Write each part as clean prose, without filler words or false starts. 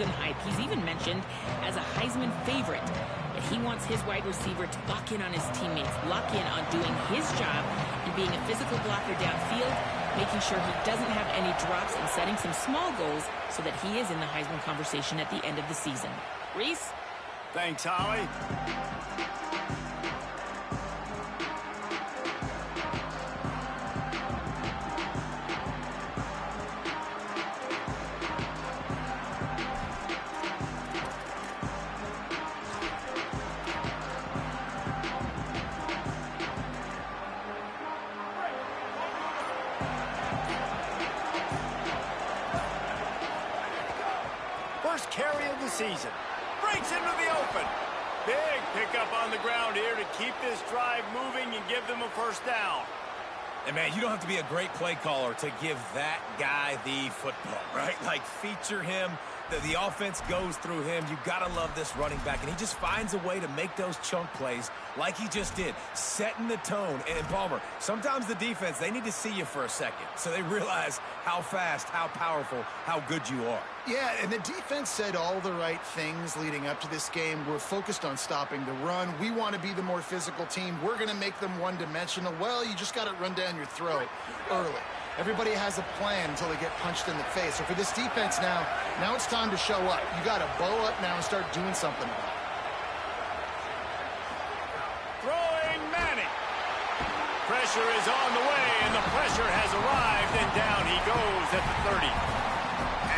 season hype. He's even mentioned as a Heisman favorite. And he wants his wide receiver to lock in on his teammates, lock in on doing his job and being a physical blocker downfield, making sure he doesn't have any drops and setting some small goals so that he is in the Heisman conversation at the end of the season. Reese? Thanks, Holly. First carry of the season. Breaks into the open. Big pickup on the ground here to keep this drive moving and give them a first down. And, man, you don't have to be a great play caller to give that guy the football, right? Like, feature him. The offense goes through him. You got to love this running back. And he just finds a way to make those chunk plays like he just did, setting the tone. And, Palmer, sometimes the defense, they need to see you for a second so they realize how fast, how powerful, how good you are. Yeah, and the defense said all the right things leading up to this game. We're focused on stopping the run. We want to be the more physical team. We're going to make them one-dimensional. Well, you just got to run down your throat early. Everybody has a plan until they get punched in the face. So for this defense now it's time to show up. You got to bow up now and start doing something about it. Throwing Manning. Pressure is on the way, and the pressure has arrived, and down he goes at the 30.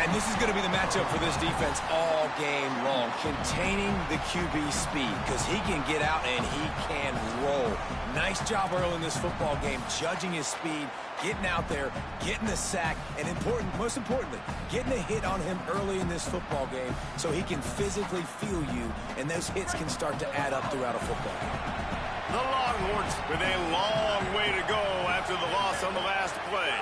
And this is going to be the matchup for this defense all game long, containing the QB speed, because he can get out and he can roll. Nice job early in this football game, judging his speed, getting out there, getting the sack, and most importantly, getting a hit on him early in this football game so he can physically feel you, and those hits can start to add up throughout a football game. The Longhorns with a long way to go after the loss on the last play.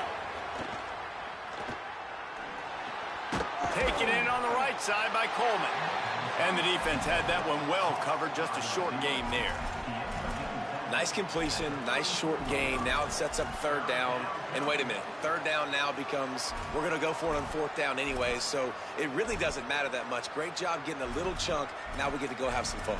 Taken in on the right side by Coleman. And the defense had that one well covered, just a short game there. Nice completion, nice short game. Now it sets up third down. And wait a minute, third down now becomes, we're going to go for it on fourth down anyway, so it really doesn't matter that much. Great job getting a little chunk. Now we get to go have some fun.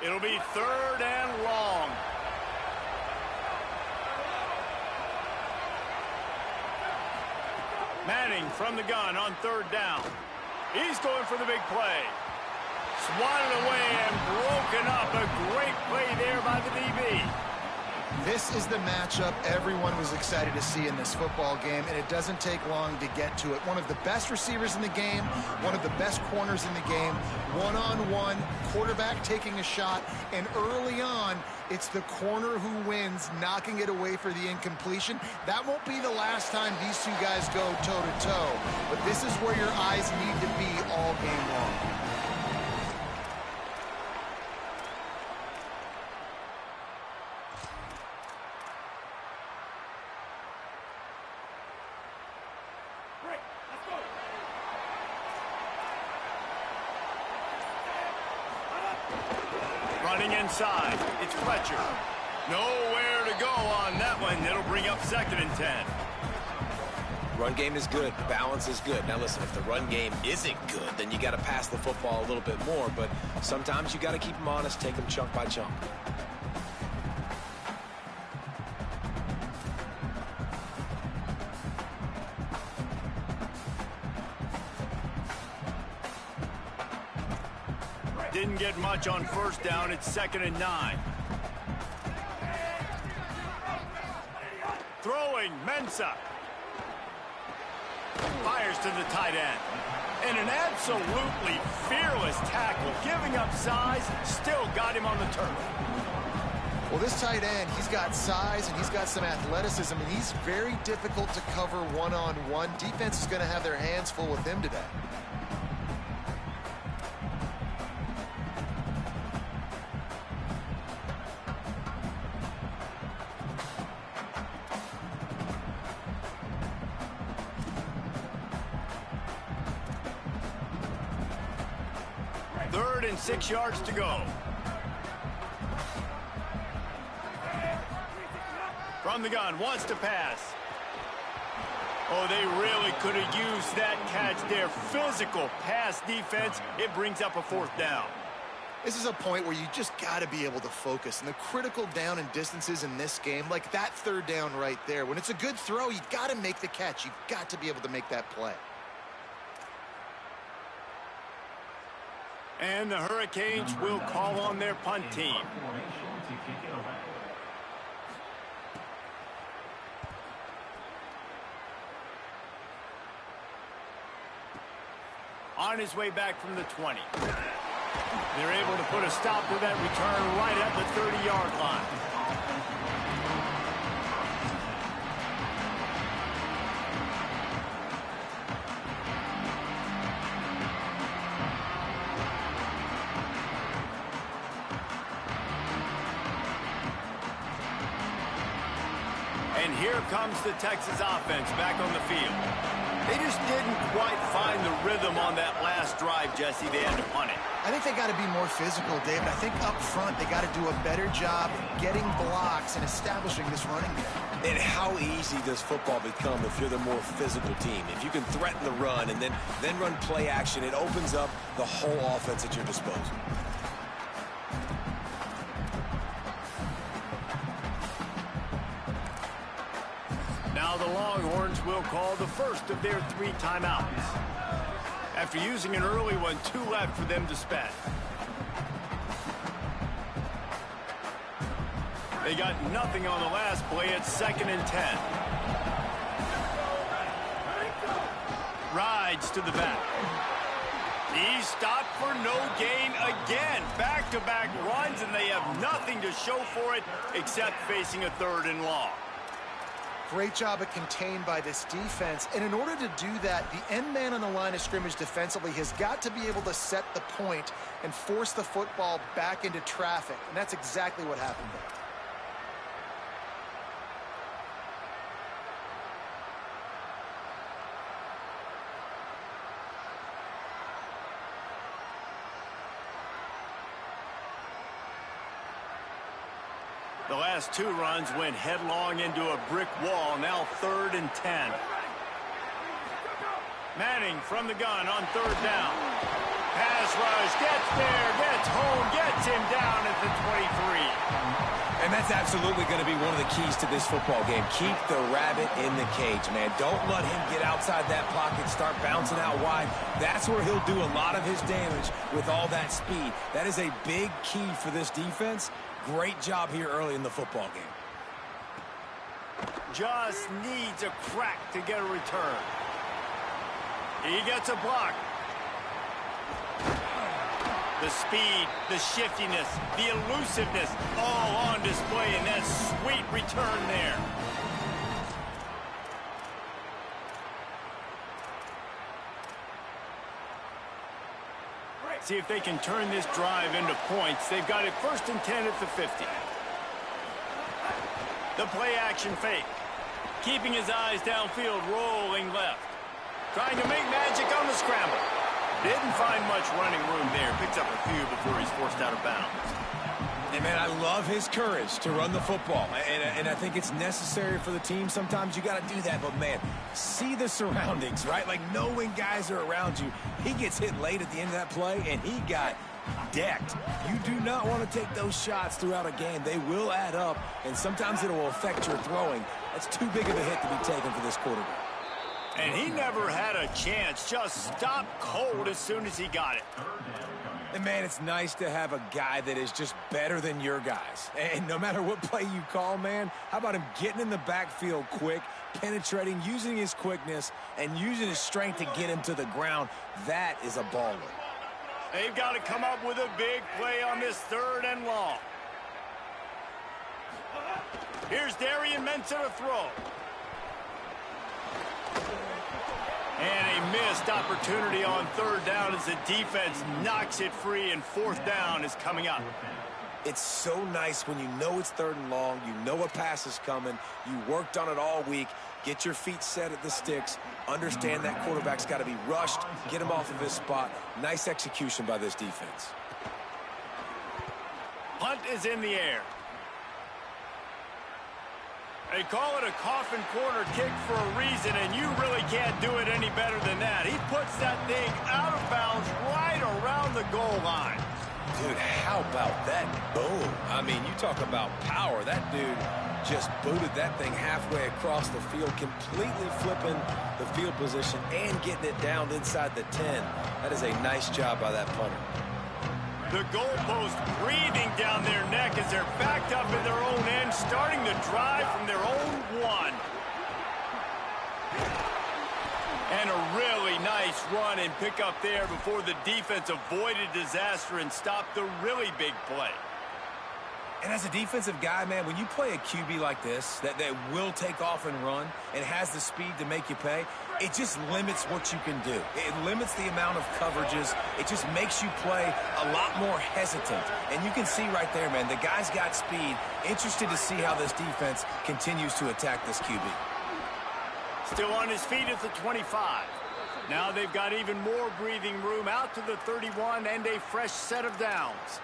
It'll be third and long. Manning from the gun on third down. He's going for the big play. Swatted away and broken up. A great play there by the DB. This is the matchup everyone was excited to see in this football game, and it doesn't take long to get to it. One of the best receivers in the game, one of the best corners in the game, one-on-one, quarterback taking a shot, and early on, it's the corner who wins, knocking it away for the incompletion. That won't be the last time these two guys go toe-to-toe, but this is where your eyes need to be all game long. Running inside, it's Fletcher. Nowhere to go on that one. It'll bring up 2nd and 10. Run game is good. Balance is good. Now listen, if the run game isn't good, then you got to pass the football a little bit more. But sometimes you got to keep them honest, take them chunk by chunk. Didn't get much on first down. It's 2nd and 9. Throwing, Mensah. Fires to the tight end. And an absolutely fearless tackle. Giving up size, still got him on the turf. Well, this tight end, he's got size and he's got some athleticism, and he's very difficult to cover one-on-one. Defense is going to have their hands full with him today. 3rd and 6 yards to go. From the gun, wants to pass. Oh, they really could have used that catch there. Physical pass defense. It brings up a 4th down. This is a point where you just got to be able to focus. And the critical down and distances in this game, like that 3rd down right there, when it's a good throw, you've got to make the catch. You've got to be able to make that play. And the Hurricanes will call on their punt team. On his way back from the 20. They're able to put a stop to that return right at the 30-yard line. And here comes the Texas offense back on the field. They just didn't quite find the rhythm on that last drive, Jesse. They had to punt it. I think they got to be more physical, David. I think up front they got to do a better job getting blocks and establishing this running game. And how easy does football become if you're the more physical team? If you can threaten the run and then run play action, it opens up the whole offense at your disposal. Now the Longhorns will call the first of their 3 timeouts. After using an early one, 2 left for them to spend. They got nothing on the last play. It's 2nd and 10. Rides to the back. He stopped for no gain again. Back-to-back runs, and they have nothing to show for it except facing a 3rd and long. Great job at contained by this defense. And in order to do that, the end man on the line of scrimmage defensively has got to be able to set the point and force the football back into traffic. And that's exactly what happened there. The last 2 runs went headlong into a brick wall. Now 3rd and 10. Manning from the gun on 3rd down. Pass rush, gets there, gets home, gets him down at the 23. And that's absolutely going to be one of the keys to this football game. Keep the rabbit in the cage, man. Don't let him get outside that pocket, start bouncing out wide. That's where he'll do a lot of his damage with all that speed. That is a big key for this defense. Great job here early in the football game. Just needs a crack to get a return. He gets a block. The speed, the shiftiness, the elusiveness, all on display in that sweet return there. See if they can turn this drive into points. They've got it 1st and 10 at the 50. The play action fake. Keeping his eyes downfield, rolling left. Trying to make magic on the scramble. Didn't find much running room there. Picks up a few before he's forced out of bounds. And, man, I love his courage to run the football. And I think it's necessary for the team. Sometimes you got to do that. But, man, see the surroundings, right? Like, know when guys are around you. He gets hit late at the end of that play, and he got decked. You do not want to take those shots throughout a game. They will add up, and sometimes it will affect your throwing. That's too big of a hit to be taken for this quarterback. And he never had a chance. Just stopped cold as soon as he got it. And, man, it's nice to have a guy that is just better than your guys. And no matter what play you call, man, how about him getting in the backfield quick, penetrating, using his quickness, and using his strength to get him to the ground? That is a baller. They've got to come up with a big play on this 3rd and long. Here's Darian Mensah to throw. And a missed opportunity on 3rd down as the defense knocks it free, and 4th down is coming up. It's so nice when you know it's 3rd and long, you know a pass is coming, you worked on it all week, Get your feet set at the sticks. Understand that quarterback's got to be rushed. Get him off of his spot. Nice execution by this defense. Punt is in the air. They call it a coffin corner kick for a reason, and you really can't do it any better than that. He puts that thing out of bounds right around the goal line. Dude, how about that boom? I mean, you talk about power. That dude just booted that thing halfway across the field, completely flipping the field position and getting it down inside the 10. That is a nice job by that punter. The goalpost breathing down their neck as they're backed up in their own end, starting to drive from their own one. And a really nice run and pick up there before the defense avoided disaster and stopped the really big play. And as a defensive guy, man, when you play a QB like this, that will take off and run and has the speed to make you pay, it just limits what you can do. It limits the amount of coverages. It just makes you play a lot more hesitant. And you can see right there, man, the guy's got speed. Interested to see how this defense continues to attack this QB. Still on his feet at the 25. Now they've got even more breathing room out to the 31 and a fresh set of downs.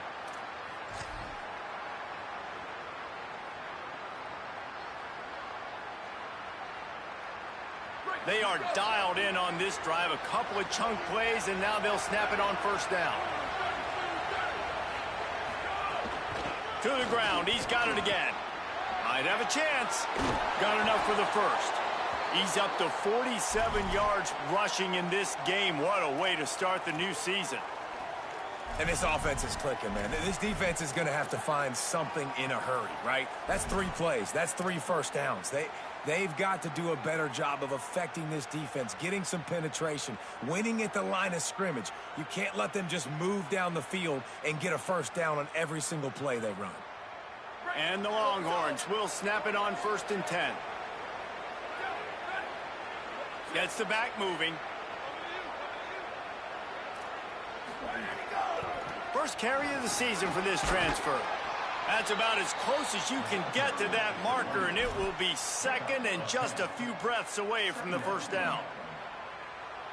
They are dialed in on this drive. A couple of chunk plays, and now they'll snap it on first down. To the ground. He's got it again. Might have a chance. Got enough for the first. He's up to 47 yards rushing in this game. What a way to start the new season. And this offense is clicking, man. This defense is going to have to find something in a hurry, right? That's 3 plays. That's 3 first downs. They've got to do a better job of affecting this defense, getting some penetration, winning at the line of scrimmage. You can't let them just move down the field and get a first down on every single play they run. And the Longhorns will snap it on first and 10. Gets the back moving. First carry of the season for this transfer. That's about as close as you can get to that marker, and it will be second and just a few breaths away from the first down.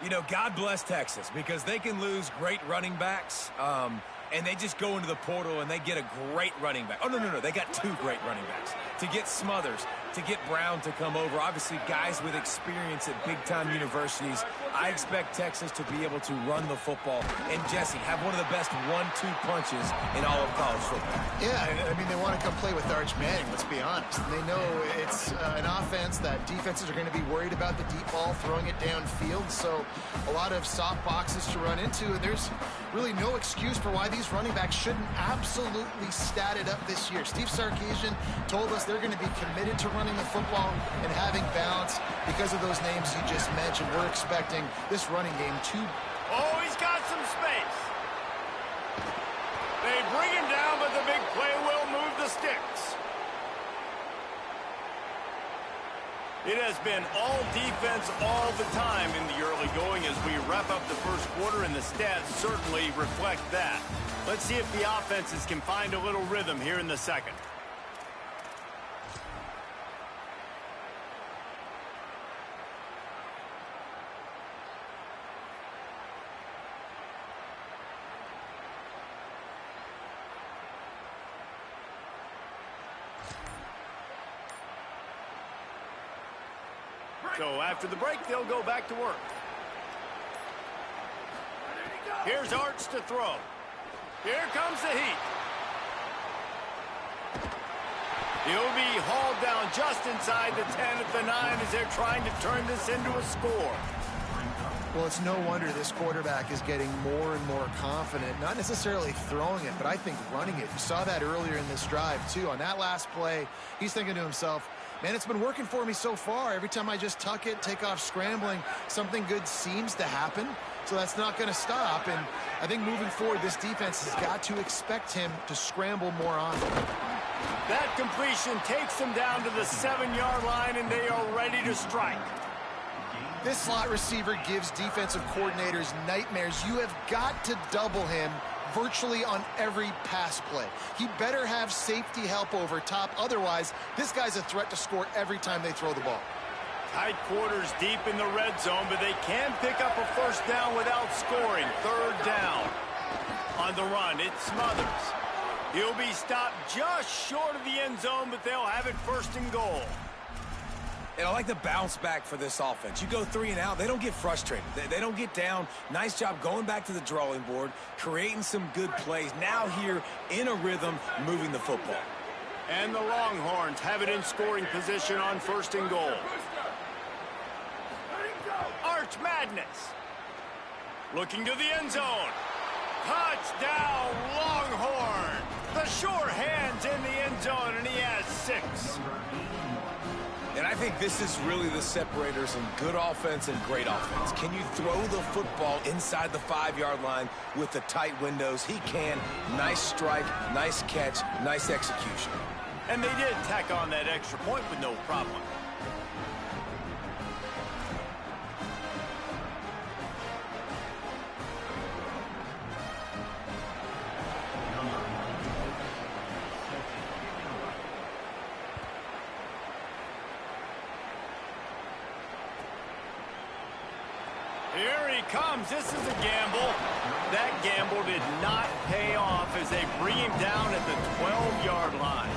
You know, God bless Texas, because they can lose great running backs, and they just go into the portal and they get a great running back. Oh, no. They got 2 great running backs. To get Smothers, to get Brown to come over, obviously guys with experience at big-time universities. I expect Texas to be able to run the football and, Jesse, have one of the best 1-2 punches in all of college football. Yeah, I mean, they want to come play with Arch Manning, let's be honest. And they know it's an offense that defenses are going to be worried about the deep ball, throwing it downfield. So a lot of soft boxes to run into, and there's really no excuse for why these running backs shouldn't absolutely stat it up this year. Steve Sarkisian told us they're going to be committed to running the football and having balance because of those names you just mentioned. We're expecting this running game to... Oh, he's got some space. They bring him down, but the big play will move the sticks. It has been all defense all the time in the early going as we wrap up the first quarter, and the stats certainly reflect that. Let's see if the offenses can find a little rhythm here in the second. So after the break, they'll go back to work. Here's Arch to throw. Here comes the heat. He'll be hauled down just inside the 10 at the 9 as they're trying to turn this into a score. Well, it's no wonder this quarterback is getting more and more confident, not necessarily throwing it, but I think running it. You saw that earlier in this drive, too. On that last play, he's thinking to himself, man, it's been working for me so far. Every time I just tuck it, take off scrambling, something good seems to happen. So that's not going to stop. And I think moving forward, this defense has got to expect him to scramble more often. That completion takes them down to the 7-yard line, and they are ready to strike. This slot receiver gives defensive coordinators nightmares. You have got to double him virtually on every pass play. He better have safety help over top. Otherwise, this guy's a threat to score every time they throw the ball. Tight quarters deep in the red zone, but they can pick up a first down without scoring. Third down. On the run, it's Smothers. He'll be stopped just short of the end zone, but they'll have it first and goal. And I like the bounce back for this offense. You go 3 and out, they don't get frustrated. They don't get down. Nice job going back to the drawing board, creating some good plays. Now here in a rhythm, moving the football. And the Longhorns have it in scoring position on first and goal. Arch Madness. Looking to the end zone. Touchdown, Longhorn. The sure hands in the end zone, and he has 6. And I think this is really the separators in good offense and great offense. Can you throw the football inside the 5-yard line with the tight windows? He can. Nice strike, nice catch, nice execution. And they did tack on that extra point with no problem. Here he comes. This is a gamble. That gamble did not pay off as they bring him down at the 12-yard line.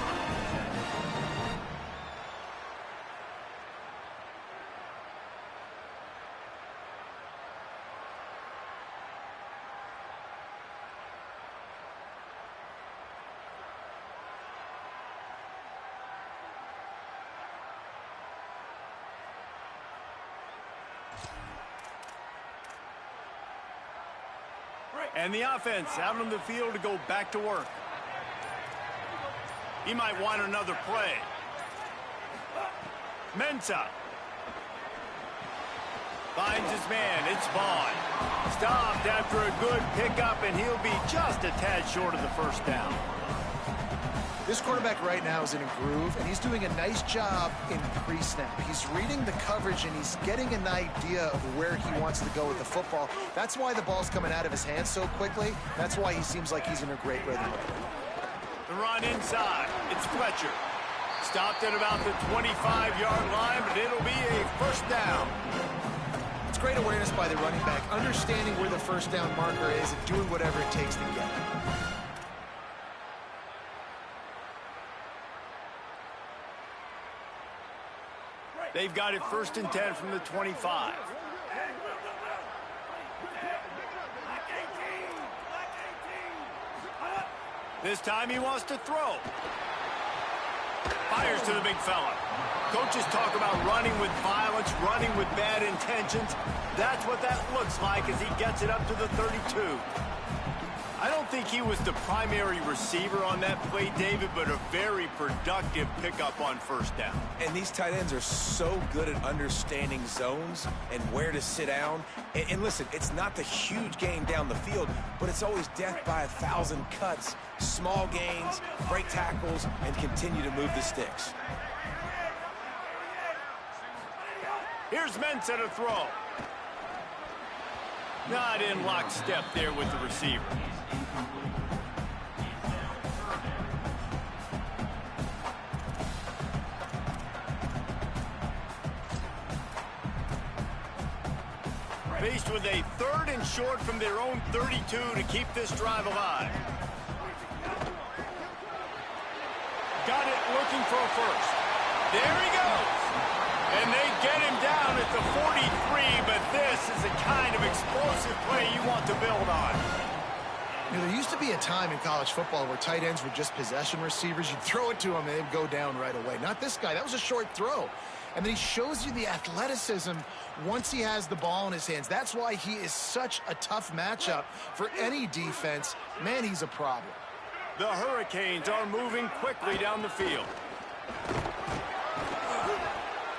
And the offense out on the field to go back to work. He might want another play. Mensah. Finds his man. It's Vaughn. Stopped after a good pickup, and he'll be just a tad short of the first down. This quarterback right now is in a groove, and he's doing a nice job in pre-snap. He's reading the coverage, and he's getting an idea of where he wants to go with the football. That's why the ball's coming out of his hands so quickly. That's why he seems like he's in a great rhythm. The run inside. It's Fletcher. Stopped at about the 25-yard line, but it'll be a first down. It's great awareness by the running back, understanding where the first down marker is and doing whatever it takes to get it. They've got it first and 10 from the 25. This time he wants to throw. Fires to the big fella. Coaches talk about running with violence, running with bad intentions. That's what that looks like as he gets it up to the 32. I don't think he was the primary receiver on that play, David, but a very productive pickup on first down. And these tight ends are so good at understanding zones and where to sit down. And listen, it's not the huge gain down the field, but it's always death by 1,000 cuts, small gains, break tackles, and continue to move the sticks. Here's Mensah to throw. Not in lockstep there with the receiver. Faced with a 3rd and short from their own 32 to keep this drive alive. Got it looking for a first. There he goes. And they get him down at the 43, but this is the kind of explosive play you want to build on. You know, there used to be a time in college football where tight ends were just possession receivers. You'd throw it to them and they'd go down right away. Not this guy. That was a short throw. And then he shows you the athleticism once he has the ball in his hands. That's why he is such a tough matchup for any defense. Man, he's a problem. The Hurricanes are moving quickly down the field.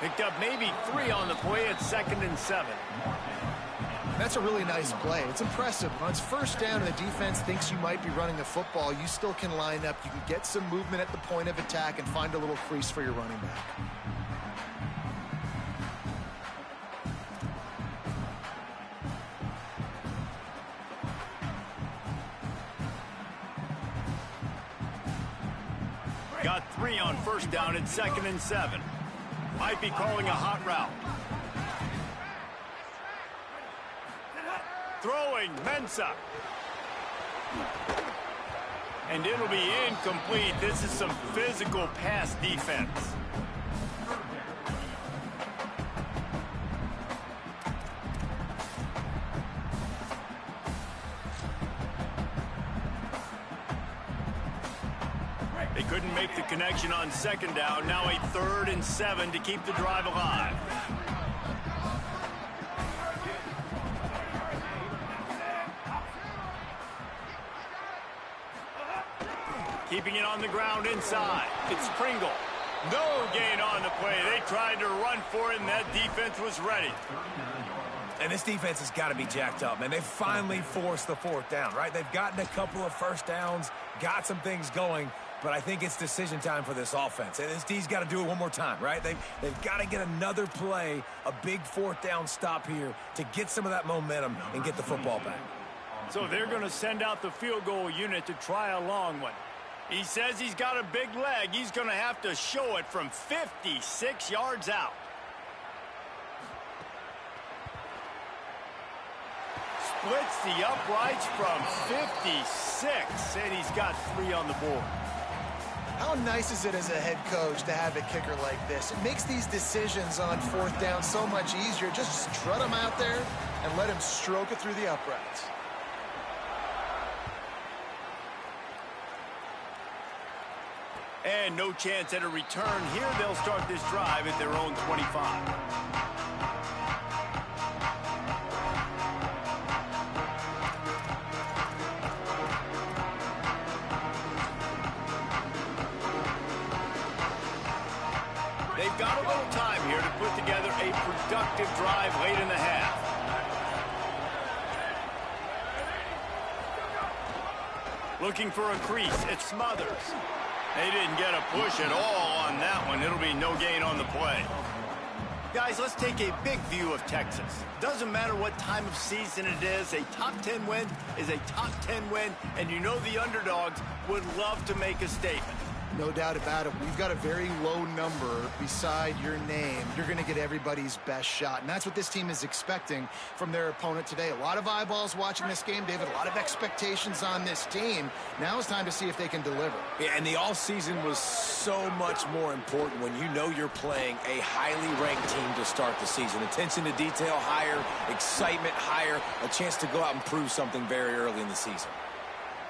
Picked up maybe 3 on the play at 2nd and 7. That's a really nice play. It's impressive. When it's first down and the defense thinks you might be running the football, you still can line up. You can get some movement at the point of attack and find a little crease for your running back. Got 3 on first down at 2nd and 7. Might be calling a hot route. Throwing Mensah. And it'll be incomplete. This is some physical pass defense. They couldn't make the connection on second down. Now a 3rd and 7 to keep the drive alive. Keeping it on the ground inside. It's Pringle. No gain on the play. They tried to run for it, and that defense was ready. And this defense has got to be jacked up, man. They finally forced the 4th down, right? They've gotten a couple of first downs, got some things going, but I think it's decision time for this offense. And this D's got to do it one more time, right? They've got to get another play, a big 4th down stop here to get some of that momentum and get the football back. So they're going to send out the field goal unit to try a long one. He says he's got a big leg. He's going to have to show it from 56 yards out. Splits the uprights from 56, and he's got 3 on the board. How nice is it as a head coach to have a kicker like this? It makes these decisions on 4th down so much easier. Just strut him out there and let him stroke it through the uprights. And no chance at a return here. They'll start this drive at their own 25. They've got a little time here to put together a productive drive late in the half. Looking for a crease. It's Smothers. They didn't get a push at all on that one. It'll be no gain on the play. Guys, let's take a big view of Texas. Doesn't matter what time of season it is, a top 10 win is a top 10 win, and you know the underdogs would love to make a statement. No doubt about it. We've got a very low number beside your name. You're going to get everybody's best shot, and that's what this team is expecting from their opponent today. A lot of eyeballs watching this game, David. A lot of expectations on this team. Now it's time to see if they can deliver. Yeah, and the offseason was so much more important when you know you're playing a highly ranked team to start the season. Attention to detail higher, excitement higher, a chance to go out and prove something very early in the season.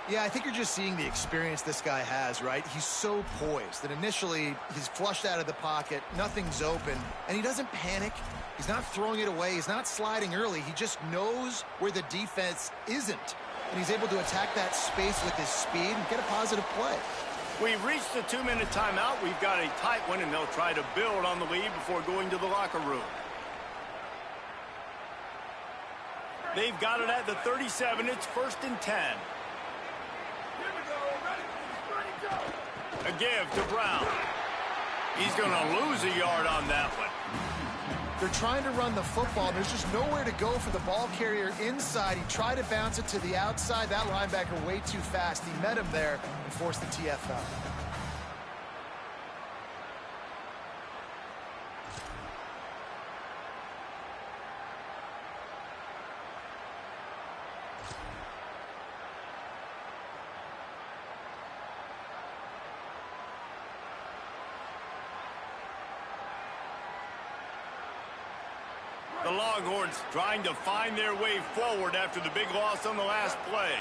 Yeah, I think you're just seeing the experience this guy has, right? He's so poised that initially he's flushed out of the pocket, nothing's open, and he doesn't panic. He's not throwing it away. He's not sliding early. He just knows where the defense isn't, and he's able to attack that space with his speed and get a positive play. We've reached the 2-minute timeout. We've got a tight one, and they'll try to build on the lead before going to the locker room. They've got it at the 37. It's 1st and 10. A give to Brown. He's going to lose a yard on that one. They're trying to run the football. There's just nowhere to go for the ball carrier inside. He tried to bounce it to the outside. That linebacker way too fast. He met him there and forced the TFL. The Longhorns trying to find their way forward after the big loss on the last play.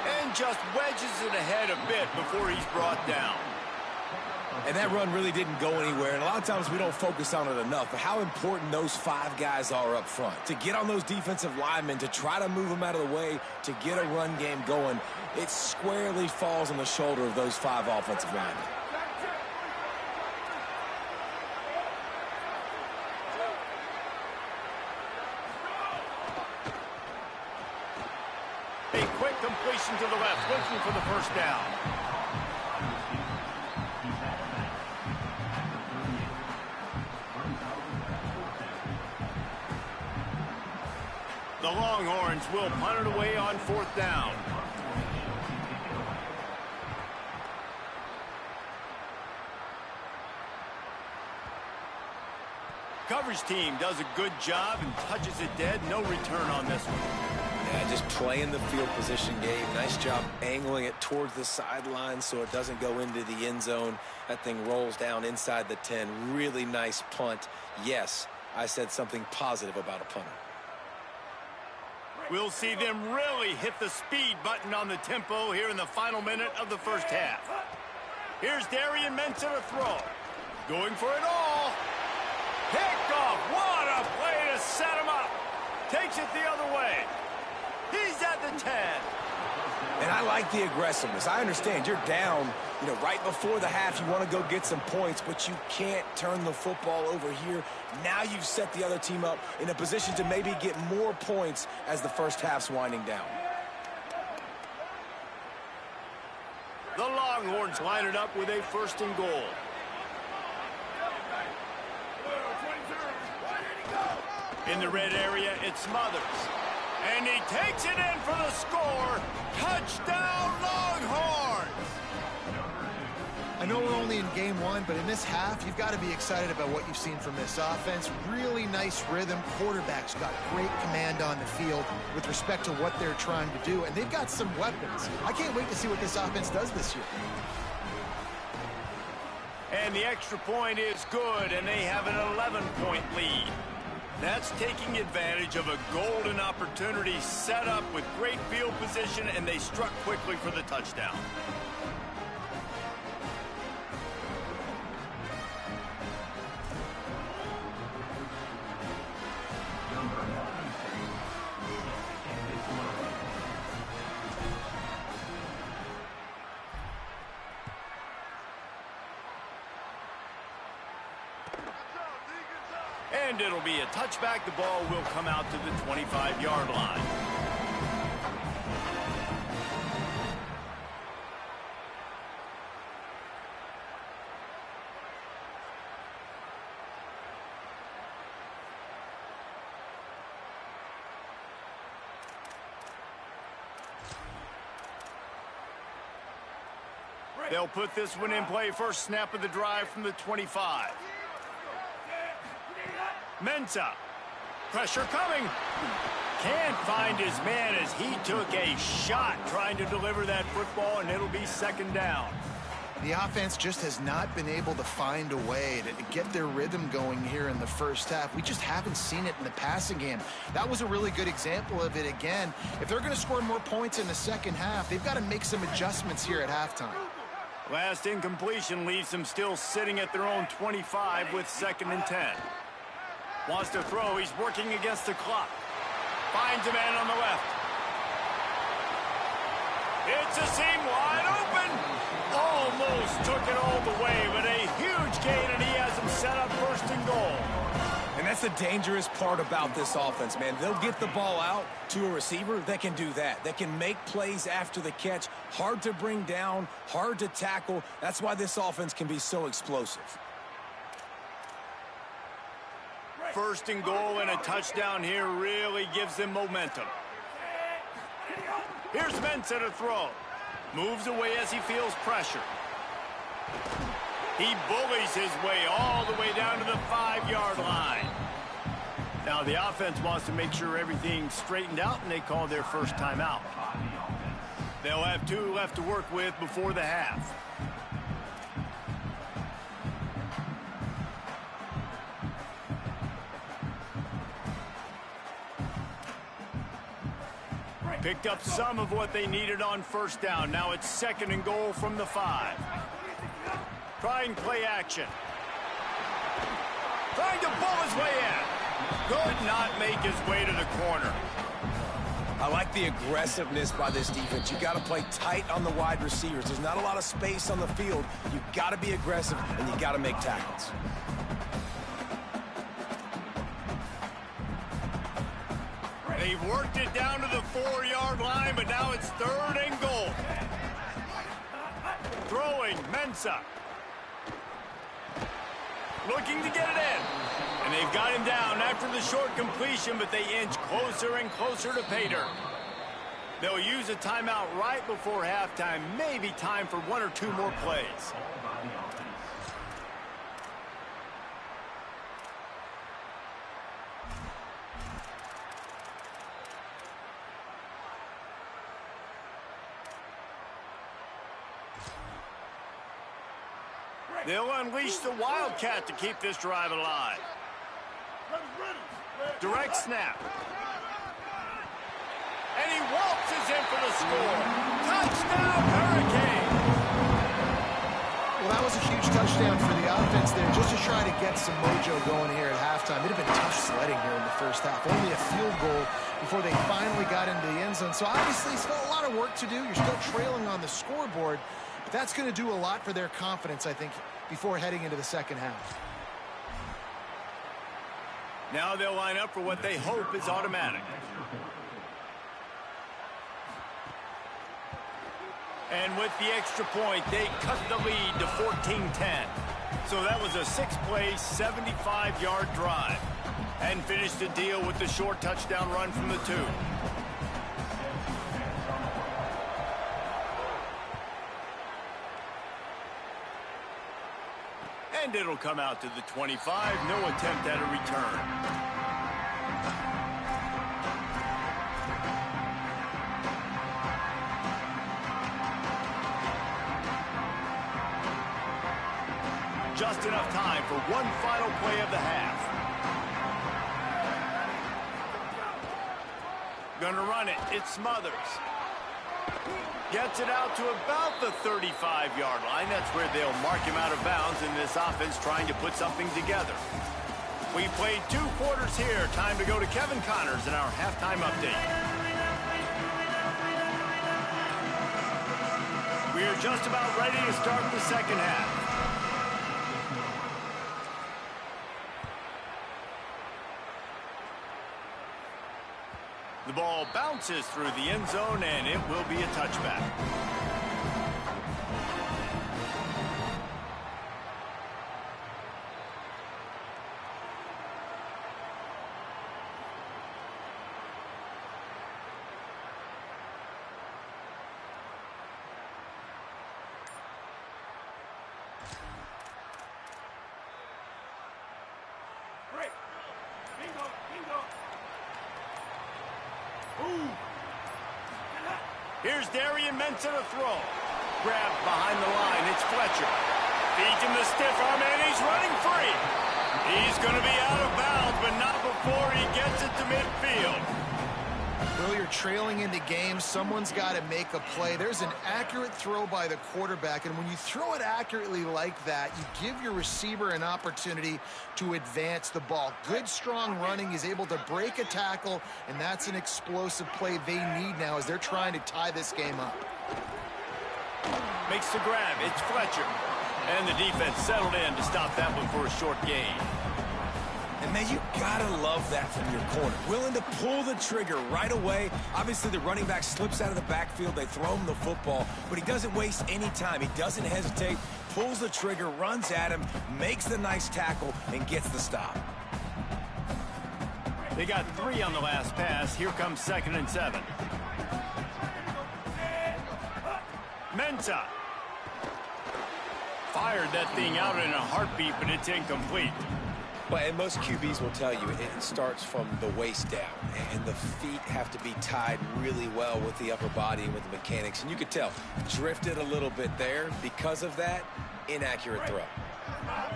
And just wedges it ahead a bit before he's brought down. And that run really didn't go anywhere, and a lot of times we don't focus on it enough, but how important those 5 guys are up front. To get on those defensive linemen, to try to move them out of the way, to get a run game going, it squarely falls on the shoulder of those 5 offensive linemen. A quick completion to the left, looking for the first down. The Longhorns will punt it away on 4th down. Coverage team does a good job and touches it dead. No return on this one. Yeah, just playing the field position game. Nice job angling it towards the sideline so it doesn't go into the end zone. That thing rolls down inside the 10. Really nice punt. Yes, I said something positive about a punter. We'll see them really hit the speed button on the tempo here in the final minute of the first half. Here's Darian Mensah to throw. Going for it all. Pick off. What a play to set him up. Takes it the other way. He's at the 10. And I like the aggressiveness. I understand you're down, right before the half. You want to go get some points, but you can't turn the football over here. Now you've set the other team up in a position to maybe get more points as the first half's winding down. The Longhorns line it up with a 1st and goal. In the red area, it's Smothers. And he takes it in for the score. Touchdown, Longhorns! I know we're only in game 1, but in this half, you've got to be excited about what you've seen from this offense. Really nice rhythm. Quarterback's got great command on the field with respect to what they're trying to do, and they've got some weapons. I can't wait to see what this offense does this year. And the extra point is good, and they have an 11-point lead. That's taking advantage of a golden opportunity set up with great field position, and they struck quickly for the touchdown. And it'll be a touchback. The ball will come out to the 25-yard line. They'll put this one in play. First snap of the drive from the 25. Mensah. Pressure coming. Can't find his man as he took a shot trying to deliver that football, and it'll be 2nd down. The offense just has not been able to find a way to get their rhythm going here in the first half. We just haven't seen it in the passing game. That was a really good example of it again. If they're going to score more points in the second half, they've got to make some adjustments here at halftime. Last incompletion leaves them still sitting at their own 25 with 2nd and 10. Wants to throw. He's working against the clock. Finds a man on the left. It's a seam wide open. Almost took it all the way, but a huge gain, and he has him set up 1st and goal. And that's the dangerous part about this offense, man. They'll get the ball out to a receiver that can do that. That can make plays after the catch. Hard to bring down, hard to tackle. That's why this offense can be so explosive. 1st and goal and a touchdown here really gives them momentum. Here's Mensah to throw. Moves away as he feels pressure. He bullies his way all the way down to the 5-yard line. Now the offense wants to make sure everything's straightened out, and they call their first timeout. They'll have 2 left to work with before the half. Picked up some of what they needed on 1st down. Now it's 2nd and goal from the 5. Trying play action. Trying to pull his way in. Could not make his way to the corner. I like the aggressiveness by this defense. You got to play tight on the wide receivers. There's not a lot of space on the field. You got to be aggressive, and you got to make tackles. They've worked it down to the 4-yard line, but now it's 3rd and goal. Throwing, Mensah. Looking to get it in. And they've got him down after the short completion, but they inch closer and closer to pay dirt. They'll use a timeout right before halftime. Maybe time for 1 or 2 more plays. They'll unleash the Wildcat to keep this drive alive. Direct snap. And he waltzes in for the score. Touchdown, Hurricane! Well, that was a huge touchdown for the offense there, just to try to get some mojo going here at halftime. It'd have been tough sledding here in the first half. Only a field goal before they finally got into the end zone. So obviously, still a lot of work to do. You're still trailing on the scoreboard. But that's going to do a lot for their confidence, I think, before heading into the second half. Now they'll line up for what they hope is automatic. And with the extra point, they cut the lead to 14-10. So that was a 6-play, 75-yard drive. And finished the deal with the short touchdown run from the 2. And it'll come out to the 25. No attempt at a return. Just enough time for one final play of the half. Gonna run it. It's Smothers. Gets it out to about the 35-yard line. That's where they'll mark him out of bounds in this offense trying to put something together. We played 2 quarters here. Time to go to Kevin Connors in our halftime update. We are just about ready to start the second half. The ball bounces through the end zone, and it will be a touchback. Here's Darian Mensah to throw. Grabbed behind the line. It's Fletcher. Feeds him the stiff arm, and he's running free. He's going to be out of bounds, but not before he gets it to midfield. Well, you're trailing in the game. Someone's got to make a play. There's an accurate throw by the quarterback, and when you throw it accurately like that, you give your receiver an opportunity to advance the ball. Good, strong running. He's able to break a tackle, and that's an explosive play they need now as they're trying to tie this game up. Makes the grab. It's Fletcher. And the defense settled in to stop that one for a short gain. And, man, you gotta love that from your corner. Willing to pull the trigger right away. Obviously, the running back slips out of the backfield. They throw him the football, but he doesn't waste any time. He doesn't hesitate, pulls the trigger, runs at him, makes the nice tackle, and gets the stop. They got 3 on the last pass. Here comes 2nd and 7. Mensah. Fired that thing out in a heartbeat, but it's incomplete. Well, and most QBs will tell you it starts from the waist down, and the feet have to be tied really well with the upper body and with the mechanics. And you could tell, drifted a little bit there. Because of that, inaccurate throw.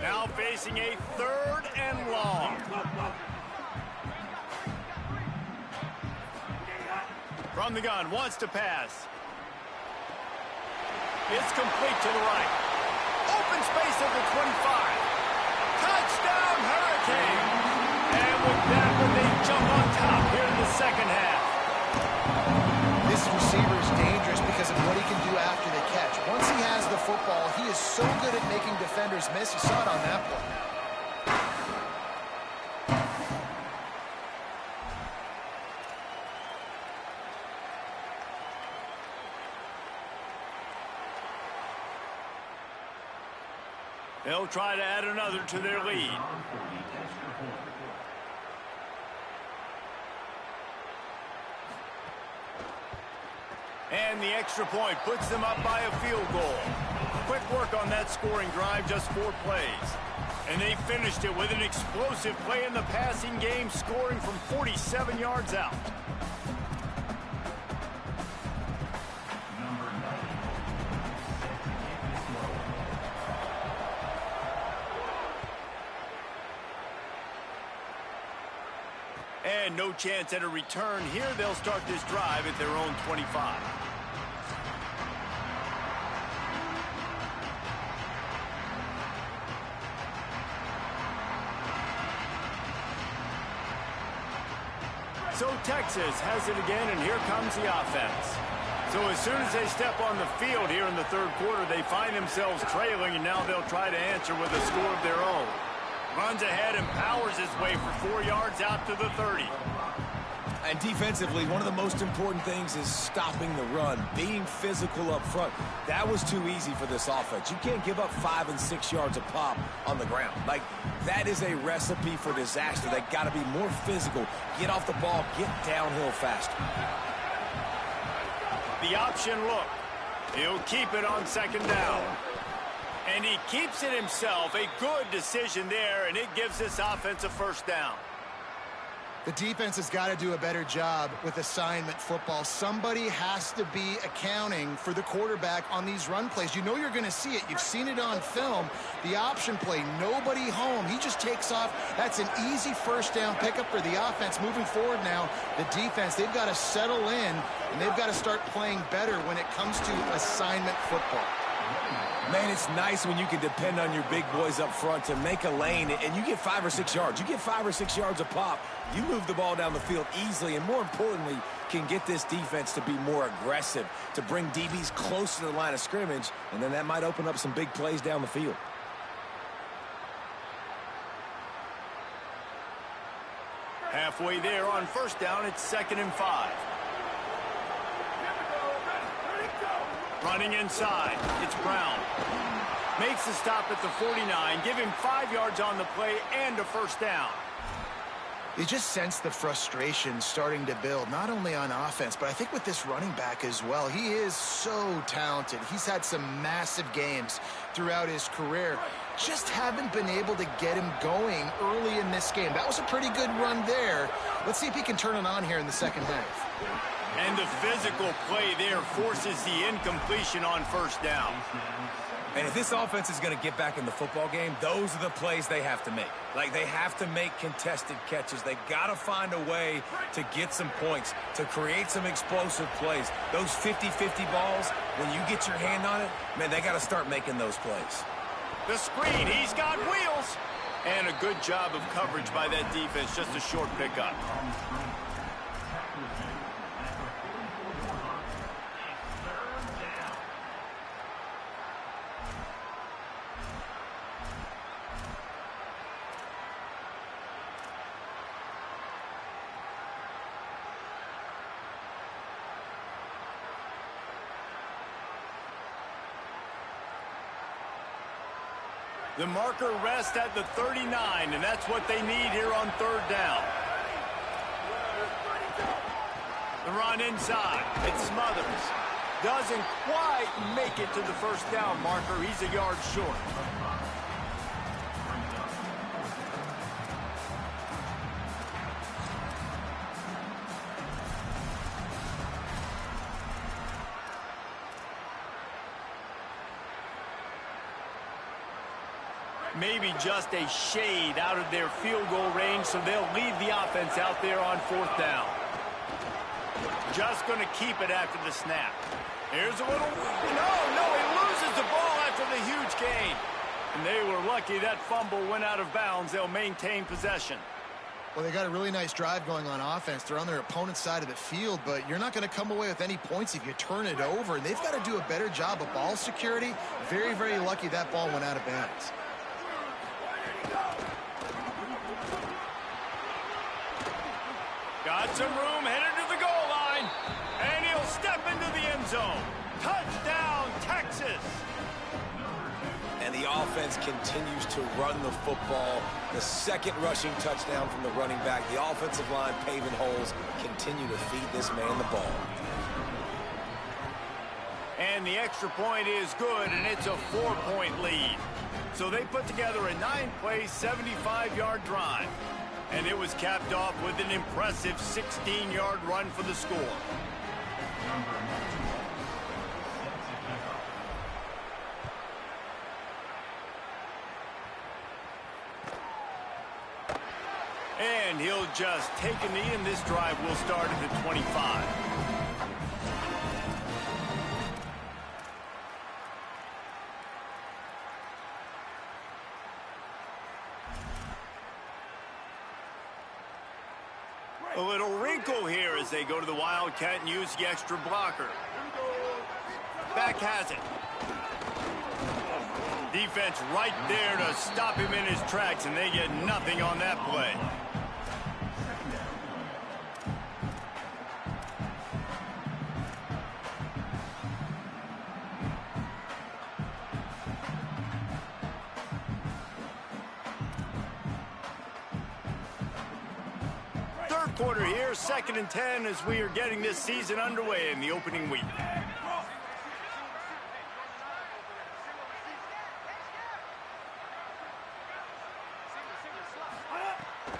Now facing a 3rd and long. From the gun, wants to pass. It's complete to the right. Open space at the 25. Touchdown, Hurricane! And with that one, they jump on top here in the second half. This receiver is dangerous because of what he can do after the catch. Once he has the football, he is so good at making defenders miss. You saw it on that play. They'll try to add another to their lead. And the extra point puts them up by a field goal. Quick work on that scoring drive, just 4 plays. And they finished it with an explosive play in the passing game, scoring from 47 yards out. no chance at a return. Here they'll start this drive at their own 25. So Texas has it again, and here comes the offense. So as soon as they step on the field here in the third quarter, they find themselves trailing, and now they'll try to answer with a score of their own. Runs ahead and powers his way for 4 yards out to the 30. And defensively, one of the most important things is stopping the run, being physical up front. That was too easy for this offense. You can't give up 5 and 6 yards a pop on the ground. Like, that is a recipe for disaster. They got to be more physical, get off the ball, get downhill faster. The option look. He'll keep it on second down. And he keeps it himself. A good decision there, and it gives this offense a first down. The defense has got to do a better job with assignment football. Somebody has to be accounting for the quarterback on these run plays. You know you're going to see it. You've seen it on film. The option play, nobody home. He just takes off. That's an easy first down pickup for the offense. Moving forward now, the defense, they've got to settle in, and they've got to start playing better when it comes to assignment football. Man, it's nice when you can depend on your big boys up front to make a lane, and you get 5 or 6 yards. You get 5 or 6 yards a pop, you move the ball down the field easily, and more importantly, can get this defense to be more aggressive, to bring DBs close to the line of scrimmage, and then that might open up some big plays down the field. Halfway there on first down, it's 2nd and 5. Running inside, it's Brown. Makes the stop at the 49, give him 5 yards on the play and a first down. You just sense the frustration starting to build, not only on offense, but I think with this running back as well. He is so talented. He's had some massive games throughout his career. Just haven't been able to get him going early in this game. That was a pretty good run there. Let's see if he can turn it on here in the second half. And the physical play there forces the incompletion on first down. And if this offense is going to get back in the football game, those are the plays they have to make. Like, they have to make contested catches. They got to find a way to get some points, to create some explosive plays. Those 50-50 balls, when you get your hand on it, man, they got to start making those plays. The screen, he's got wheels. And a good job of coverage by that defense, just a short pickup. The marker rests at the 39, and that's what they need here on third down. The run inside. It Smothers. Doesn't quite make it to the first down marker. He's a yard short. Maybe just a shade out of their field goal range, so they'll leave the offense out there on fourth down. Just going to keep it after the snap. Here's a little... No, he loses the ball after the huge gain. And they were lucky that fumble went out of bounds. They'll maintain possession. Well, they got a really nice drive going on offense. They're on their opponent's side of the field, but you're not going to come away with any points if you turn it over. And they've got to do a better job of ball security. Very, very lucky that ball went out of bounds. Got some room, headed to the goal line, and he'll step into the end zone. Touchdown, Texas! And the offense continues to run the football. The second rushing touchdown from the running back. The offensive line paving holes, continue to feed this man the ball. And the extra point is good, and it's a 4-point lead. So they put together a 9-play, 75-yard drive. And it was capped off with an impressive 16-yard run for the score. And and he'll just take a knee, and this drive will start at the 25. A little wrinkle here as they go to the Wildcat and use the extra blocker. Back has it. Defense right there to stop him in his tracks, and they get nothing on that play. Third quarter here, 2nd and 10 as we are getting this season underway in the opening week.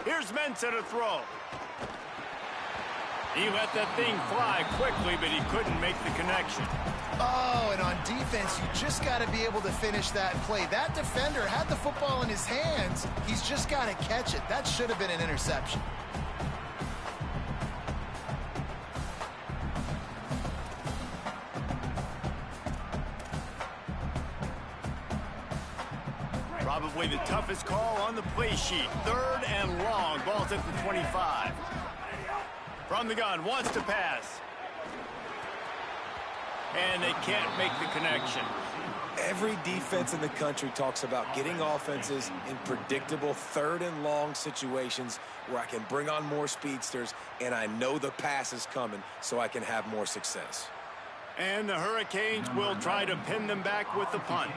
Here's Mensah to throw. He let that thing fly quickly, but he couldn't make the connection. Oh, and on defense, you just got to be able to finish that play. That defender had the football in his hands. He's just got to catch it. That should have been an interception. Probably the toughest call on the play sheet. 3rd and long. Ball's at the 25. From the gun, wants to pass. And they can't make the connection. Every defense in the country talks about getting offenses in predictable 3rd and long situations where I can bring on more speedsters and I know the pass is coming so I can have more success. And the Hurricanes will try to pin them back with the punt.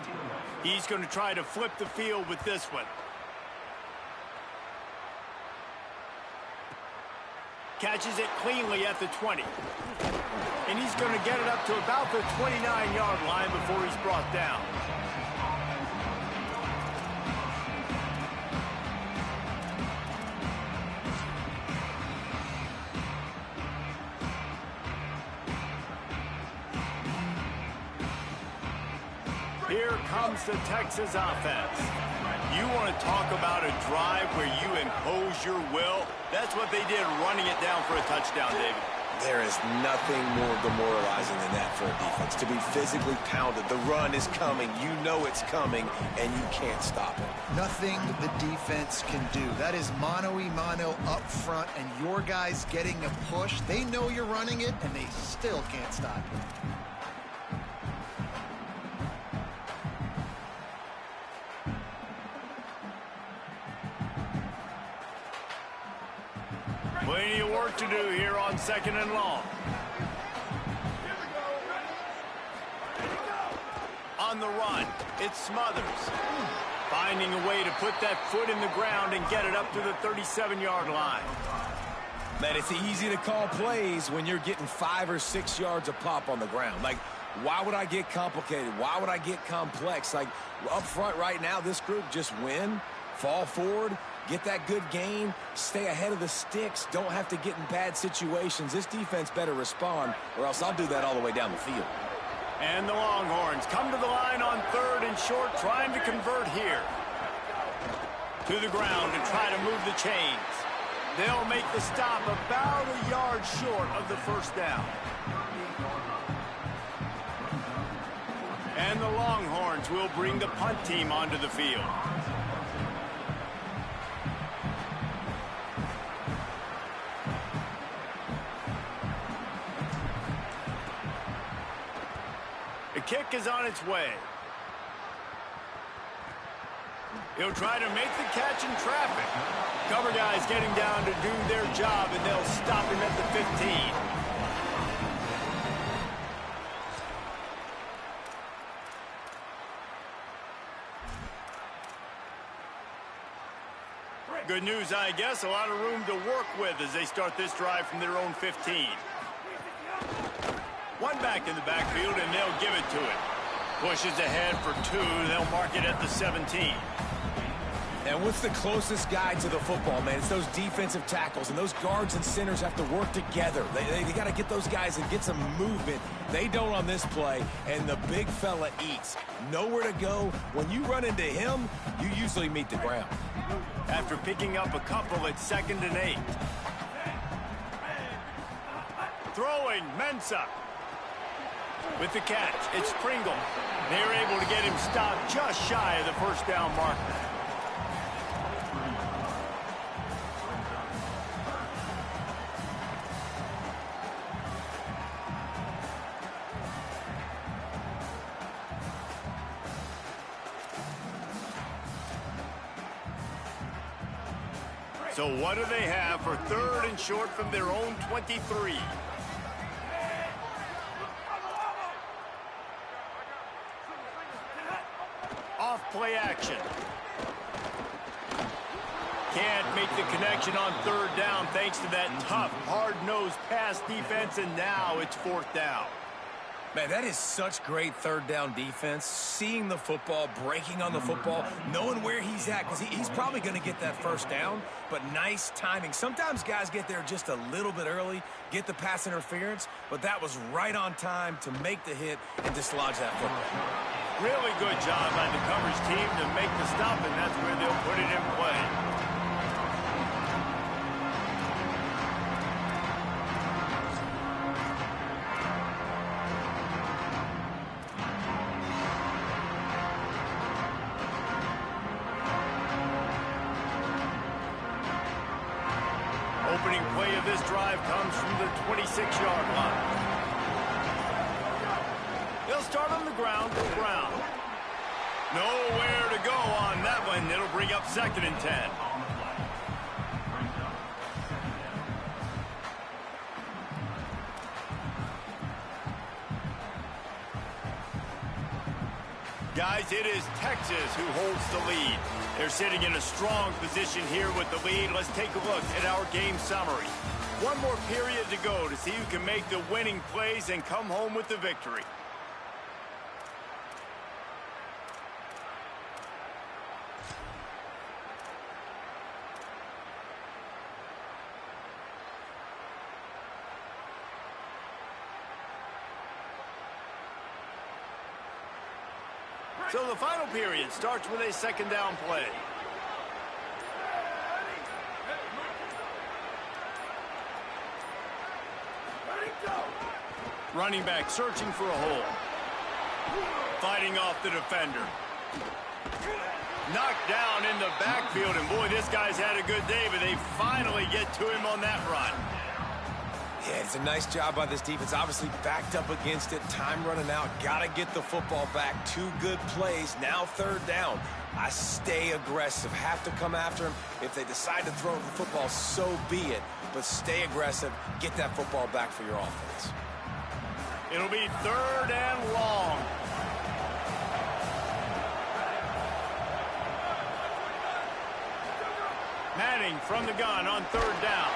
He's going to try to flip the field with this one. Catches it cleanly at the 20. And he's going to get it up to about the 29-yard line before he's brought down. Here comes the Texas offense. You want to talk about a drive where you impose your will? That's what they did, running it down for a touchdown, David. There is nothing more demoralizing than that for a defense. To be physically pounded, the run is coming, you know it's coming, and you can't stop it. Nothing the defense can do. That is mano-a-mano up front, and your guys getting a push. They know you're running it, and they still can't stop it. Plenty of work to do here on 2nd and long. On the run, it's Smothers. Finding a way to put that foot in the ground and get it up to the 37-yard line. Man, it's easy to call plays when you're getting 5 or 6 yards a pop on the ground. Like, why would I get complicated? Why would I get complex? Like, up front right now, this group just win, fall forward, get that good gain, stay ahead of the sticks, don't have to get in bad situations. This defense better respond, or else I'll do that all the way down the field. And the Longhorns come to the line on 3rd and short, trying to convert here. To the ground and try to move the chains. They'll make the stop about a yard short of the 1st down. And the Longhorns will bring the punt team onto the field. The kick is on its way. He'll try to make the catch in traffic. Cover guys getting down to do their job, and they'll stop him at the 15. Good news, I guess. A lot of room to work with as they start this drive from their own 15. One back in the backfield, and they'll give it to it. Pushes ahead for 2. They'll mark it at the 17. And what's the closest guy to the football, man? It's those defensive tackles, and those guards and centers have to work together. They got to get those guys and get some movement. They don't on this play, and the big fella eats. Nowhere to go. When you run into him, you usually meet the ground. After picking up a couple at 2nd and 8. Throwing, Mensah. With the catch, it's Pringle. They're able to get him stopped just shy of the first down marker. So what do they have for 3rd and short from their own 23? Off play action. Can't make the connection on 3rd down thanks to that tough, hard-nosed pass defense, and now it's 4th down. Man, that is such great 3rd down defense. Seeing the football, breaking on the football, knowing where he's at, because he's probably going to get that 1st down, but nice timing. Sometimes guys get there just a little bit early, get the pass interference, but that was right on time to make the hit and dislodge that football. Really good job by the coverage team to make the stop, and that's where they'll put it in play. Opening play of this drive comes from the 26-yard line. They'll start on the ground with Brown. Nowhere to go on that one. It'll bring up 2nd and 10. Guys, it is Texas who holds the lead. They're sitting in a strong position here with the lead. Let's take a look at our game summary. One more period to go to see who can make the winning plays and come home with the victory. So the final period starts with a 2nd down play. Running back searching for a hole. Fighting off the defender. Knocked down in the backfield, and boy, this guy's had a good day, but they finally get to him on that run. Yeah, it's a nice job by this defense. Obviously backed up against it. Time running out. Got to get the football back. 2 good plays. Now 3rd down. I stay aggressive. Have to come after him. If they decide to throw the football, so be it. But stay aggressive. Get that football back for your offense. It'll be 3rd and long. Manning from the gun on 3rd down.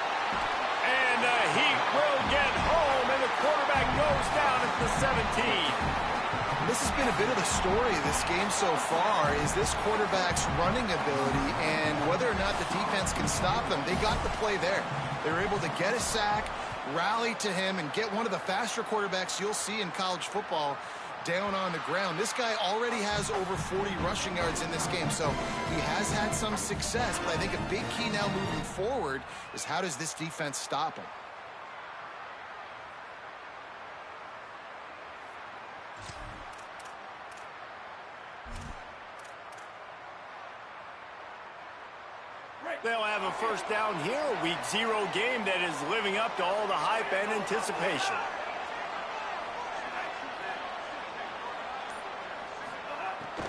And he will get home, and the quarterback goes down at the 17. This has been a bit of the story of this game so far, is this quarterback's running ability and whether or not the defense can stop them. They got the play there. They were able to get a sack, rally to him, and get one of the faster quarterbacks you'll see in college football down on the ground. This guy already has over 40 rushing yards in this game, so he has had some success, but I think a big key now moving forward is how does this defense stop him? They'll have a 1st down here, a Week 0 game that is living up to all the hype and anticipation.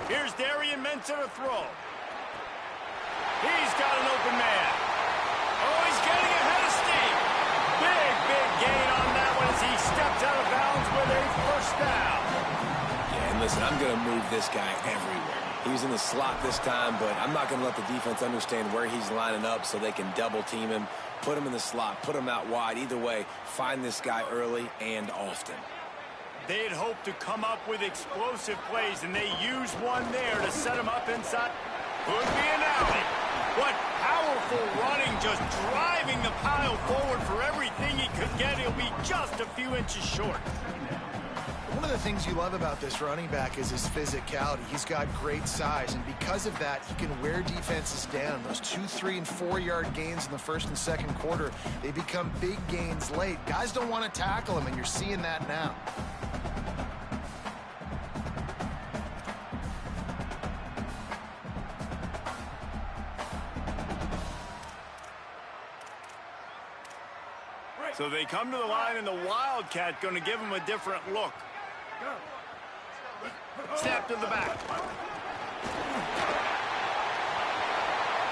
Here's Darian Mensah to throw. He's got an open man. Oh, he's getting ahead of steam. Big gain on that one as he steps out of bounds with a 1st down. Yeah, and listen, I'm going to move this guy everywhere. He's in the slot this time, but I'm not going to let the defense understand where he's lining up so they can double team him, put him in the slot, put him out wide. Either way, find this guy early and often. They had hoped to come up with explosive plays, and they used one there to set him up inside. Could be an alley. What powerful running, just driving the pile forward for everything he could get. He'll be just a few inches short. One of the things you love about this running back is his physicality. He's got great size, and because of that, he can wear defenses down. Those 2, 3, and 4-yard gains in the first and second quarter, they become big gains late. Guys don't want to tackle him, and you're seeing that now. So they come to the line, and the Wildcat going to give him a different look. Snap to the back.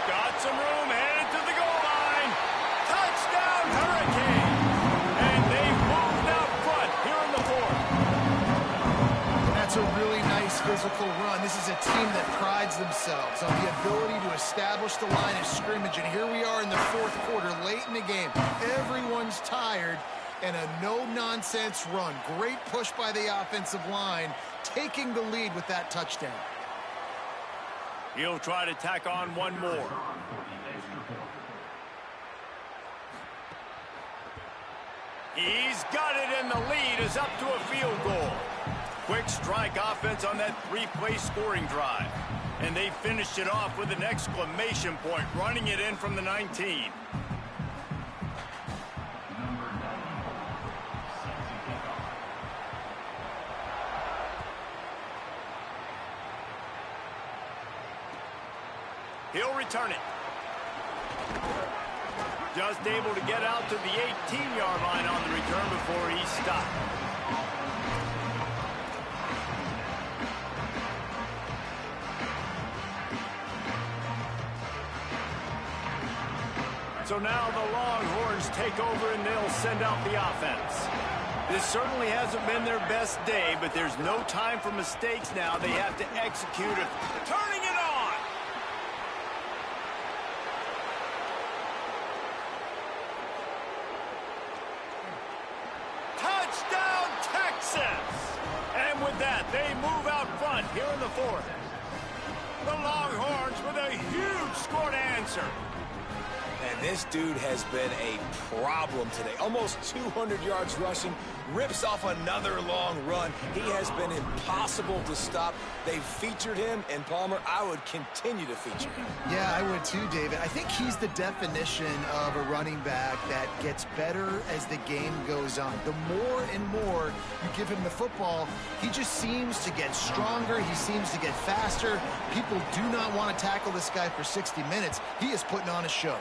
Got some room, headed to the goal line. Touchdown, Hurricane! And they moved out front here in the fourth. That's a really nice physical run. This is a team that prides themselves on the ability to establish the line of scrimmage. And here we are in the fourth quarter, late in the game. Everyone's tired. And a no-nonsense run. Great push by the offensive line, taking the lead with that touchdown. He'll try to tack on one more. He's got it, and the lead is up to a field goal. Quick strike offense on that 3-play scoring drive. And they finished it off with an exclamation point, running it in from the 19. He'll return it. Just able to get out to the 18-yard line on the return before he stopped. So now the Longhorns take over and they'll send out the offense. This certainly hasn't been their best day, but there's no time for mistakes now. They have to execute it. Turning it on! Touchdown, Texas! And with that, they move out front here in the fourth. The Longhorns with a huge score to answer. And this dude has been a problem today. Almost 200 yards rushing, rips off another long run. He has been impossible to stop. They've featured him, and Palmer, I would continue to feature him. Yeah, I would too, David. I think he's the definition of a running back that gets better as the game goes on. The more and more you give him the football, he just seems to get stronger. He seems to get faster. People do not want to tackle this guy for 60 minutes. He is putting on a show.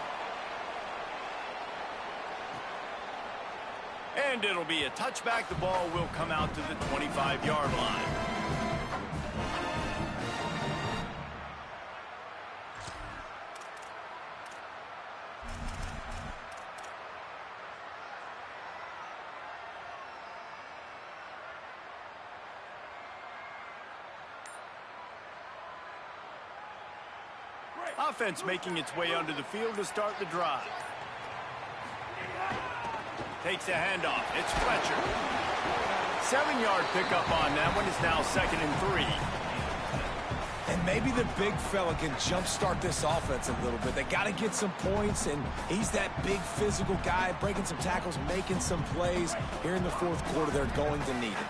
And it'll be a touchback. The ball will come out to the 25-yard line. Offense making its way onto the field to start the drive. Takes a handoff. It's Fletcher. 7-yard pickup on that one. Is now 2nd and 3. And maybe the big fella can jumpstart this offense a little bit. They got to get some points, and he's that big physical guy, breaking some tackles, making some plays. Here in the fourth quarter, they're going to need it.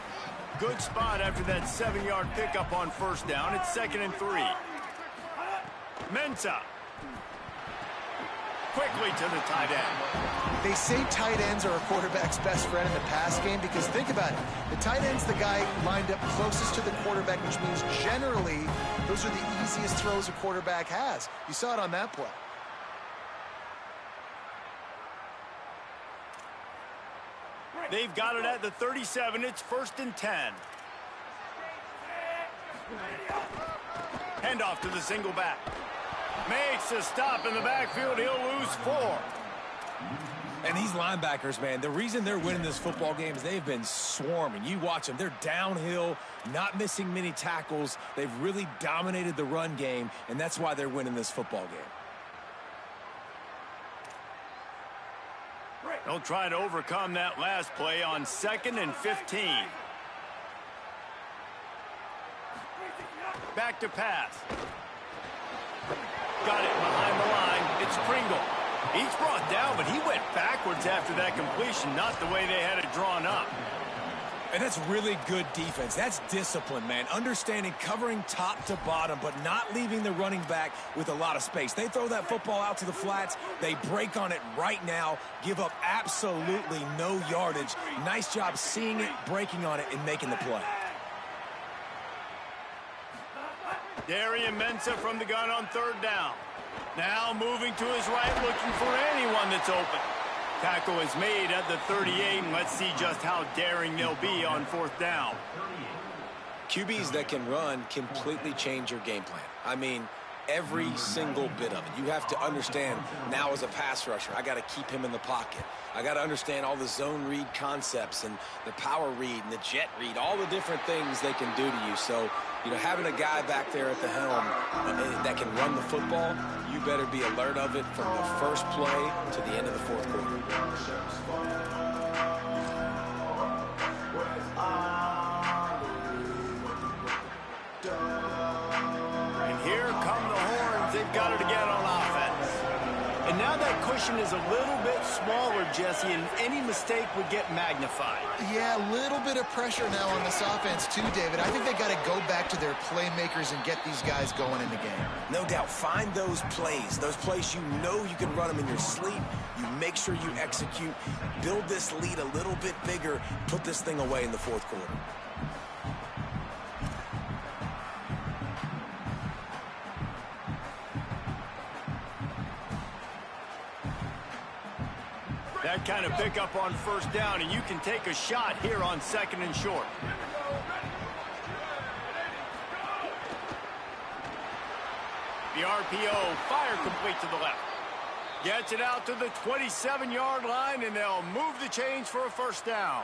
Good spot after that 7-yard pickup on first down. It's 2nd and 3. Mensah. Quickly to the tight end. They say tight ends are a quarterback's best friend in the pass game because think about it. The tight end's the guy lined up closest to the quarterback, which means generally those are the easiest throws a quarterback has. You saw it on that play. They've got it at the 37. It's 1st and 10. Handoff to the single back. Makes a stop in the backfield. He'll lose 4. And these linebackers, man, the reason they're winning this football game is they've been swarming. You watch them. They're downhill, not missing many tackles. They've really dominated the run game, and that's why they're winning this football game. They'll try to overcome that last play on 2nd and 15. Back to pass. got it behind the line. It's Pringle. He's brought down, but he went backwards after that completion, not the way they had it drawn up. And that's really good defense. That's discipline, man. Understanding covering top to bottom, but not leaving the running back with a lot of space. They throw that football out to the flats. They break on it right now, give up absolutely no yardage. Nice job seeing it, breaking on it, and making the play. Darian Mensah from the gun on third down. Now moving to his right, looking for anyone that's open. Tackle is made at the 38, and let's see just how daring they'll be on fourth down. QBs that can run completely change your game plan. I mean, every single bit of it. You have to understand now as a pass rusher, I got to keep him in the pocket. I got to understand all the zone read concepts and the power read and the jet read, all the different things they can do to you. So, you know, having a guy back there at the helm that can run the football, you better be alert of it from the first play to the end of the fourth quarter. And here come the horns. They've got it again on offense. And now that cushion is a little bit smaller, Jesse, and any mistake would get magnified. Yeah, a little bit of pressure now on this offense too, David. I think they got to go back to their playmakers and get these guys going in the game. No doubt. Find those plays you know you can run them in your sleep. You make sure you execute. Build this lead a little bit bigger. Put this thing away in the fourth quarter. That kind of pickup on first down, and you can take a shot here on second and short. The RPO, fire complete to the left. Gets it out to the 27-yard line, and they'll move the chains for a first down.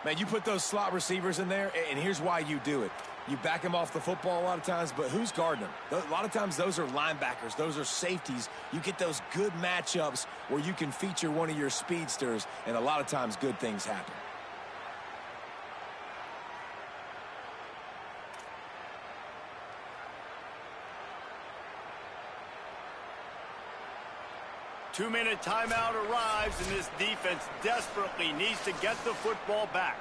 Man, you put those slot receivers in there, and here's why you do it. You back them off the football a lot of times, but who's guarding them? A lot of times those are linebackers. Those are safeties. You get those good matchups where you can feature one of your speedsters, and a lot of times good things happen. Two-minute timeout arrives, and this defense desperately needs to get the football back.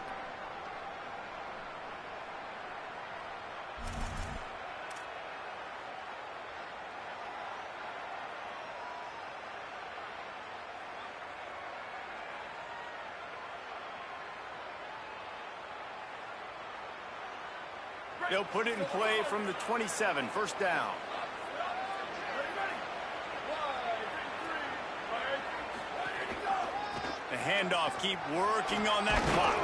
They'll put it in play from the 27, first down. The handoff, keep working on that clock.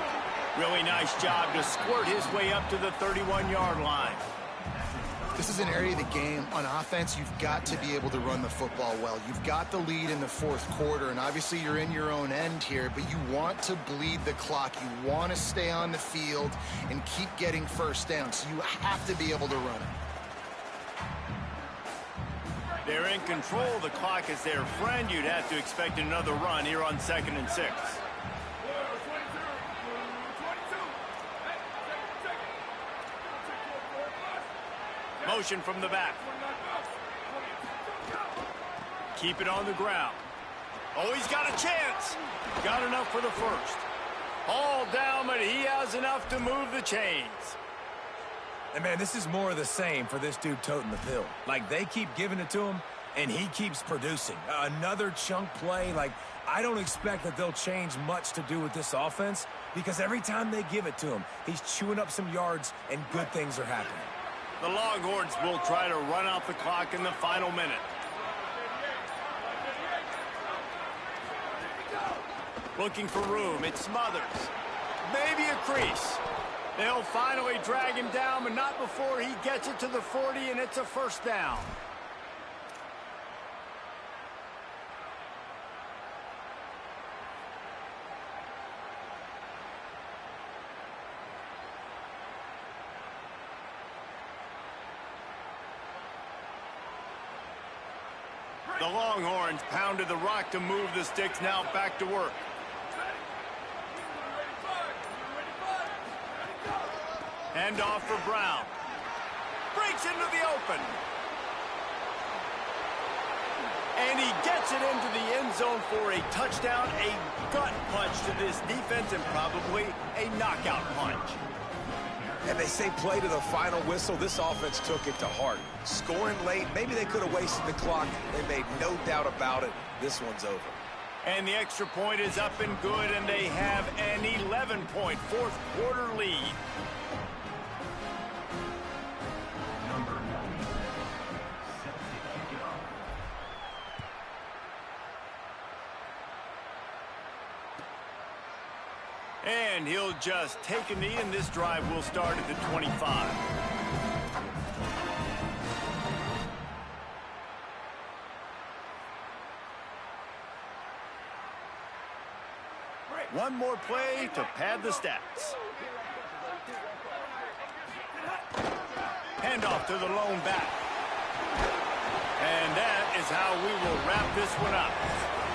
Really nice job to squirt his way up to the 31-yard line. This is an area of the game on offense you've got to be able to run the football well. You've got the lead in the fourth quarter, and obviously you're in your own end here, but you want to bleed the clock. You want to stay on the field and keep getting first down, so you have to be able to run it. They're in control of the clock as their friend. You'd have to expect another run here on 2nd and 6. Motion from the back. Keep it on the ground. Oh, he's got a chance. Got enough for the first. All down, but he has enough to move the chains. And, man, this is more of the same for this dude toting the pill. Like, they keep giving it to him, and he keeps producing. Another chunk play. Like, I don't expect that they'll change much to do with this offense because every time they give it to him, he's chewing up some yards, and good things are happening. The Longhorns will try to run out the clock in the final minute. Looking for room. It's Smothers. Maybe a crease. They'll finally drag him down, but not before he gets it to the 40, and it's a first down. The Longhorns pounded the rock to move the sticks, now back to work. Hand off for Brown. Breaks into the open. And he gets it into the end zone for a touchdown, a gut punch to this defense, and probably a knockout punch. And they say play to the final whistle. This offense took it to heart. Scoring late, maybe they could have wasted the clock. They made no doubt about it. This one's over. And the extra point is up and good, and they have an 11-point fourth-quarter lead. And he'll just take a knee, and this drive will start at the 25. One more play to pad the stats. Handoff to the lone back. And that is how we will wrap this one up.